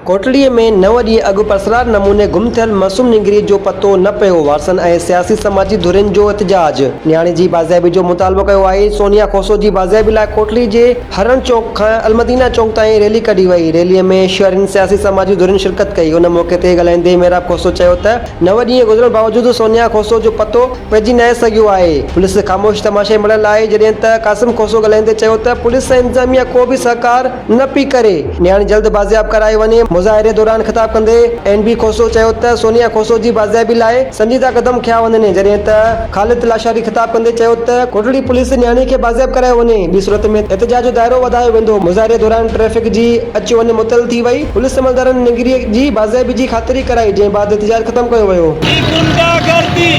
कोटड़ीअ में 9 ॾींहं अॻु परसरार नमूने गुम थियल मासूम निगरी जो पतो न पियो। वारसनि ऐं सियासी समाजी धुरियुनि जो एहतजाज। न्याणे जी बाज़ाइबी जो मुतालबो कयो आहे। सोनिया खोसो जी बाज़ाइबी लाइ कोटड़ी जे हरण चौक खां अलमदीना चौक ताईं रैली कढी वई। रैलीअ में शहरनि सियासी समाजी धुरियुनि शिरकत कई। उन मौके ते ॻाल्हाईंदे मेहराब खोसो चयो त 9 ॾींहं गुज़रण बावजूदि सोनिया खोसो जो पतो पइजी न सघियो आहे। पुलिस ख़ामोश तमाशे मिलियल आहे, जॾहिं त कासिम खोसो ॻाल्हाईंदे चयो त पुलिस ऐं इंतज़ामिया को बि सहकार न पई करे। न्याणी जल्द बाज़ियाब कराए वञे। मुज़ाहिरे दौरान ख़िताब कंदे NB खोसो चयो त सोनिया खोसो जी बाज़ाइबी लाइ संजीदा क़दम खया वञनि, जॾहिं त ख़ालिद लाशारी ख़िताब कंदे चयो त कोटड़ी पुलिस न्याणी खे बाज़ियाब कराए वञे। ॿी सूरत में एहतजाज जो दाइरो वधायो वेंदो। मुज़ाहिरे दौरान ट्रैफ़िक जी अचु वञु मुअतल थी वई। पुलिस अमलदारनि निगरीअ जी बाज़ाइबी जी ख़ातिरी कराई, जंहिं बाद एहतजाज ख़तम कयो वियो। गुंडागर्दी